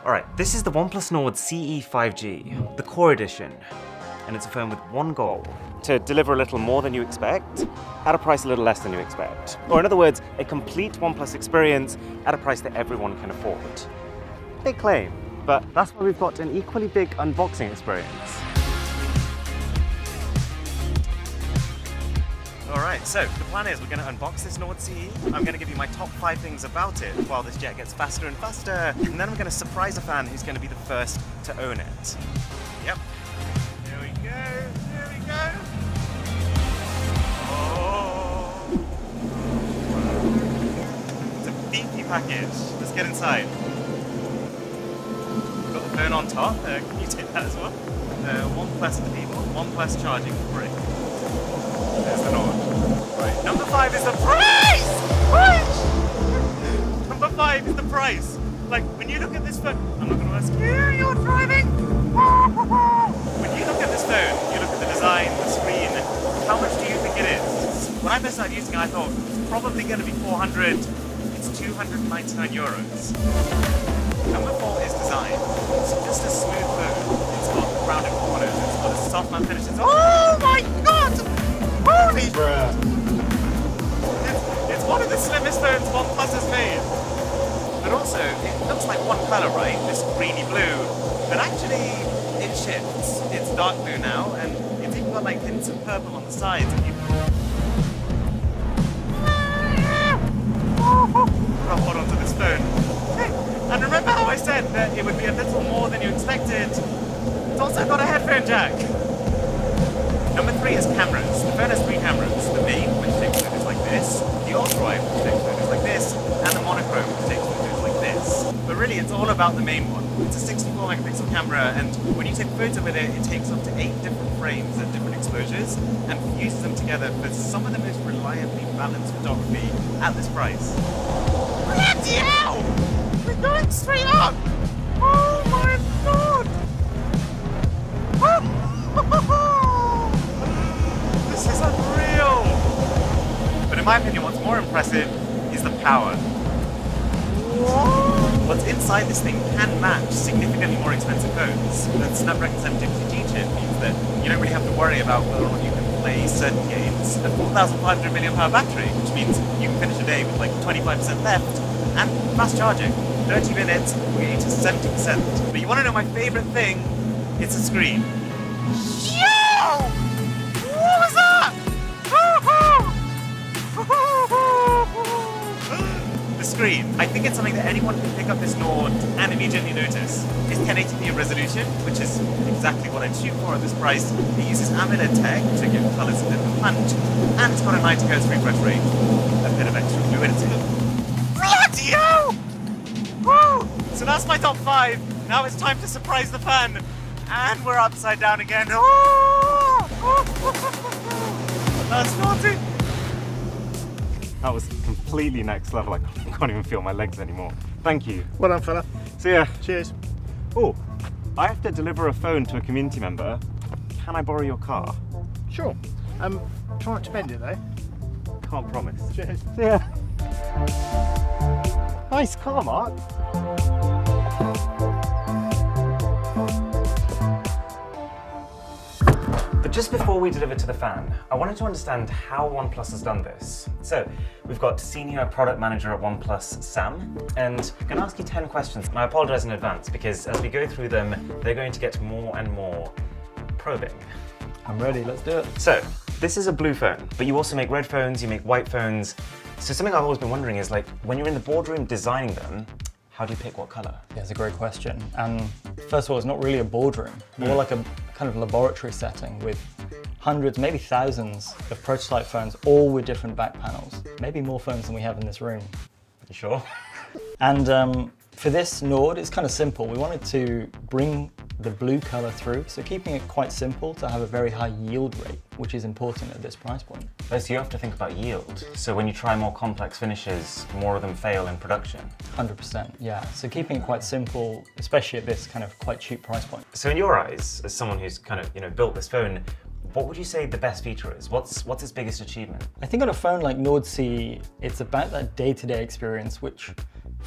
Alright, this is the OnePlus Nord CE 5G, the Core Edition. And it's a phone with one goal: to deliver a little more than you expect, at a price a little less than you expect. Or in other words, a complete OnePlus experience at a price that everyone can afford. Big claim, but that's why we've got an equally big unboxing experience. Alright, so the plan is we're going to unbox this Nord CE. I'm going to give you my top 5 things about it while this jet gets faster and faster, and then I'm going to surprise a fan who's going to be the first to own it. Yep. Here we go, here we go. Oh. It's a beefy package. Let's get inside. We've got the phone on top. Can you take that as well? OnePlus cable, OnePlus charging brick. There's the Nord. Right. Number 5 is the price! Number 5 is the price. Like, when you look at this phone, I'm not going to ask you, you're driving! When you look at this phone, you look at the design, the screen, how much do you think it is? When I first started using it, I thought, it's probably going to be 400, it's 299 euros. Number 4 is design. It's just a smooth phone. It's got rounded corners, it's got a soft matte finish. Oh my god! Holy bruh! It's one of the slimmest phones OnePlus has made. But also, it looks like one colour, right? This greeny blue. But actually, it shifts. It's dark blue now, and it's even got like hints of purple on the sides. Hold on to this phone. And remember how I said that it would be a little more than you expected? It's also got a headphone jack. Number 3 is cameras. The phone has 3 cameras. The main, which takes photos like this, the ultra-wide, which takes photos like this, and the monochrome, which takes photos like this. But really, it's all about the main one. It's a 64 megapixel camera, and when you take a photo with it, it takes up to 8 different frames at different exposures, and fuses them together for some of the most reliably balanced photography at this price. Bloody hell! We're going straight up! Oh my god! This is unreal! But in my opinion, what's more impressive is the power. What's inside this thing can match significantly more expensive phones. The Snapdragon 750G chip means that you don't really have to worry about whether or not you can play certain games. A 4,500 mAh battery, which means you can finish a day with like 25% left, and fast charging. 30 minutes will get you to 70%. But you want to know my favorite thing? It's a screen. Yo! What was that? The screen. I think it's something that anyone can pick up this Nord and immediately notice. It's 1080p resolution, which is exactly what I'd shoot for at this price. It uses AMOLED tech to give colours a bit of a punch, and it's got a 90Hz refresh rate. A bit of extra fluidity. Bloody hell! Woo! So that's my top 5. Now it's time to surprise the fan. And we're upside down again. Oh! That's naughty. That was completely next level. I can't even feel my legs anymore. Thank you. Well done, fella. See ya. Cheers. Oh, I have to deliver a phone to a community member. Can I borrow your car? Sure. Try not to bend it though. Can't promise. Cheers. See ya. Nice car, Mark. But just before we deliver to the fan, I wanted to understand how OnePlus has done this. So, we've got Senior Product Manager at OnePlus, Sam, and I'm going to ask you 10 questions. And I apologise in advance, because as we go through them, they're going to get more and more probing. I'm ready, let's do it. So, this is a blue phone, but you also make red phones, you make white phones. So something I've always been wondering is, like, when you're in the boardroom designing them, how do you pick what colour? Yeah, it's a great question. And first of all, it's not really a boardroom, more like a kind of laboratory setting with hundreds, maybe thousands of prototype phones, all with different back panels. Maybe more phones than we have in this room. You sure? And for this Nord, it's kind of simple. We wanted to bring the blue color through, so keeping it quite simple to have a very high yield rate, which is important at this price point. So you have to think about yield. So when you try more complex finishes, more of them fail in production. 100%, yeah. So keeping it quite simple, especially at this kind of quite cheap price point. So in your eyes, as someone who's kind of, built this phone, what would you say the best feature is? What's its biggest achievement? I think on a phone like Nord CE, it's about that day-to-day experience, which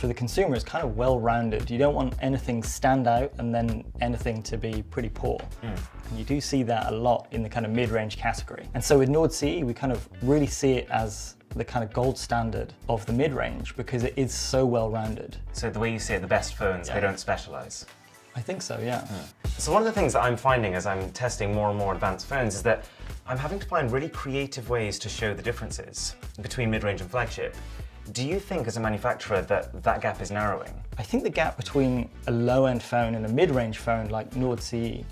for the consumer, it's kind of well-rounded. You don't want anything stand out and then anything to be pretty poor. And you do see that a lot in the kind of mid-range category. And so with Nord CE, we kind of really see it as the kind of gold standard of the mid-range because it is so well-rounded. So the way you see it, the best phones, they don't specialize. I think so, yeah. So one of the things that I'm finding as I'm testing more and more advanced phones is that I'm having to find really creative ways to show the differences between mid-range and flagship. Do you think as a manufacturer that that gap is narrowing? I think the gap between a low-end phone and a mid-range phone like Nord CE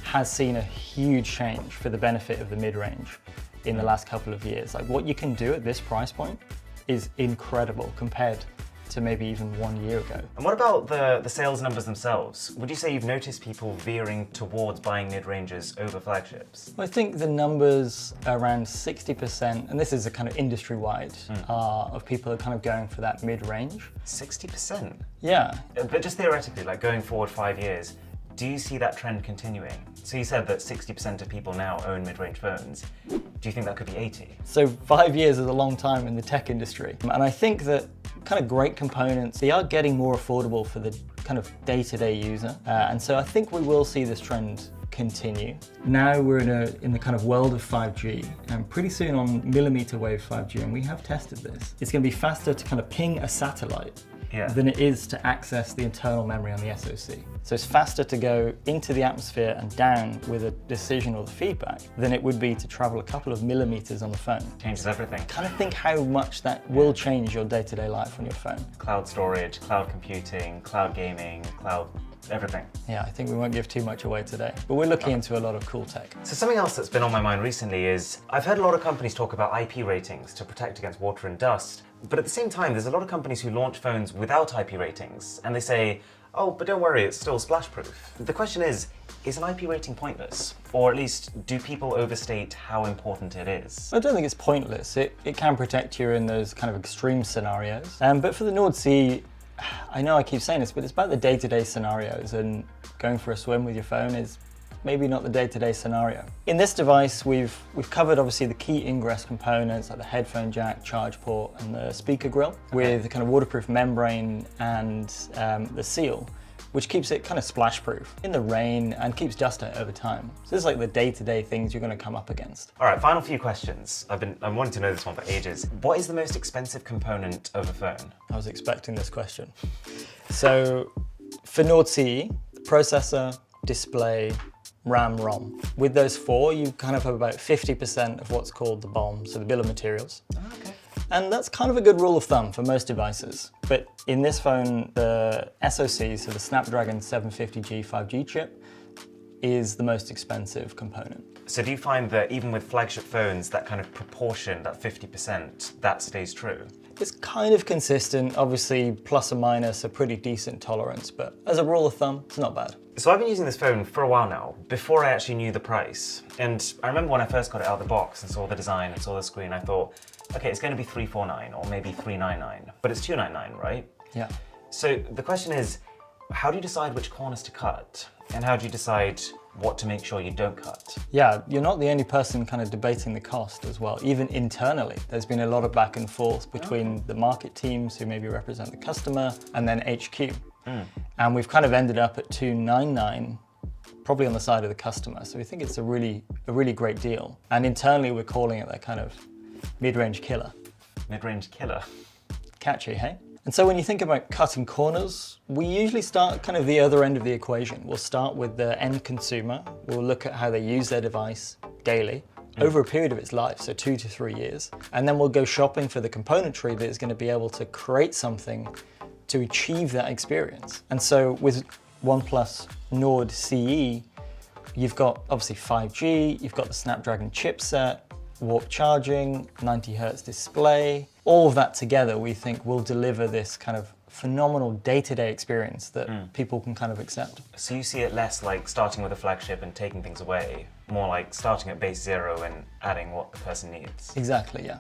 has seen a huge change for the benefit of the mid-range in the last couple of years. Like what you can do at this price point is incredible compared to maybe even 1 year ago. And what about the sales numbers themselves? Would you say you've noticed people veering towards buying mid-ranges over flagships? I think the numbers around 60%, and this is a kind of industry-wide, of people are kind of going for that mid-range. 60%? Yeah. But just theoretically, like going forward 5 years, do you see that trend continuing? So you said that 60% of people now own mid-range phones. Do you think that could be 80? So 5 years is a long time in the tech industry. And I think that kind of great components, they are getting more affordable for the kind of day-to-day user. And so I think we will see this trend continue. Now we're in the kind of world of 5G, and pretty soon on millimeter wave 5G, and we have tested this. It's going to be faster to kind of ping a satellite than it is to access the internal memory on the SoC. So it's faster to go into the atmosphere and down with a decision or the feedback than it would be to travel a couple of millimeters on the phone. Changes everything. Kind of think how much that will change your day-to-day life on your phone. Cloud storage, cloud computing, cloud gaming, cloud everything. Yeah, I think we won't give too much away today, but we're looking into a lot of cool tech. So something else that's been on my mind recently is, I've heard a lot of companies talk about IP ratings to protect against water and dust, but at the same time, there's a lot of companies who launch phones without IP ratings, and they say, oh, but don't worry, it's still splash proof. The question is an IP rating pointless? Or at least, do people overstate how important it is? I don't think it's pointless. It can protect you in those kind of extreme scenarios. But for the Nord CE, I know I keep saying this, but it's about the day-to-day scenarios, and going for a swim with your phone is maybe not the day-to-day scenario. In this device, we've covered obviously the key ingress components like the headphone jack, charge port, and the speaker grill with the kind of waterproof membrane and the seal, which keeps it kind of splash proof in the rain and keeps dust out over time. So this is like the day-to-day things you're going to come up against. All right, final few questions. I'm wanting to know this one for ages. What is the most expensive component of a phone? I was expecting this question. So for Nord CE, processor, display, RAM, ROM. With those four, you kind of have about 50% of what's called the BOM, so the bill of materials. Okay. And that's kind of a good rule of thumb for most devices. But in this phone, the SoC, so the Snapdragon 750G 5G chip, is the most expensive component. So do you find that even with flagship phones, that kind of proportion, that 50%, that stays true? It's kind of consistent, obviously plus or minus a pretty decent tolerance, but as a rule of thumb, it's not bad. So I've been using this phone for a while now, before I actually knew the price. And I remember when I first got it out of the box and saw the design and saw the screen, I thought, okay, it's going to be $349 or maybe $399, but it's $299, right? Yeah. So the question is, how do you decide which corners to cut? And how do you decide what to make sure you don't cut? Yeah, you're not the only person kind of debating the cost as well. Even internally, there's been a lot of back and forth between the market teams who maybe represent the customer and then HQ. And we've kind of ended up at $299, probably on the side of the customer. So we think it's a really great deal. And internally, we're calling it that kind of mid-range killer. Mid-range killer. Catchy, hey? And so when you think about cutting corners, we usually start kind of the other end of the equation. We'll start with the end consumer. We'll look at how they use their device daily over a period of its life, so 2 to 3 years. And then we'll go shopping for the componentry that is going to be able to create something to achieve that experience. And so with OnePlus Nord CE, you've got obviously 5G, you've got the Snapdragon chipset, warp charging, 90 Hertz display. All of that together, we think will deliver this kind of phenomenal day-to-day experience that people can kind of accept. So you see it less like starting with a flagship and taking things away, more like starting at base zero and adding what the person needs. Exactly, yeah.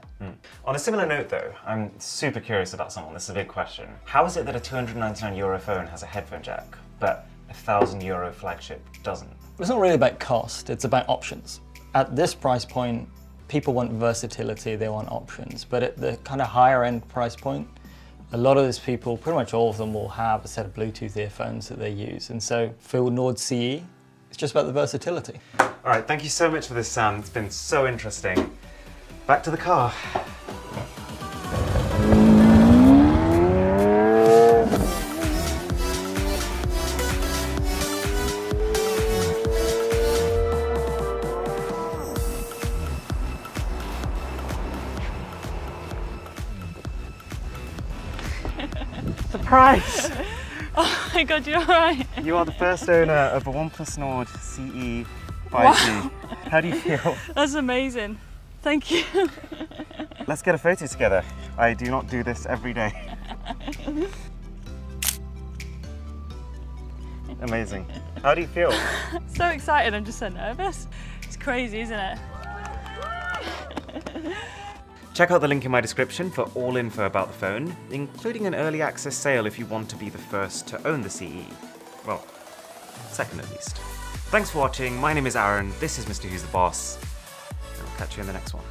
On a similar note though, I'm super curious about someone, this is a big question. How is it that a €299 phone has a headphone jack, but a €1,000 flagship doesn't? It's not really about cost, it's about options. At this price point, people want versatility, they want options, but at the kind of higher end price point, A lot of these people, pretty much all of them, will have a set of Bluetooth earphones that they use. And so for Nord CE, it's just about the versatility. All right, thank you so much for this, Sam. It's been so interesting. Back to the car. Surprise! Oh my god, you're alright. You are the first owner of a OnePlus Nord CE 5G. How do you feel? That's amazing. Thank you. Let's get a photo together. I do not do this every day. Amazing. How do you feel? So excited, I'm just so nervous. It's crazy, isn't it? Check out the link in my description for all info about the phone, including an early access sale if you want to be the first to own the CE. Well, second at least. Thanks for watching. My name is Aaron. This is Mr. Who's the Boss. And I'll catch you in the next one.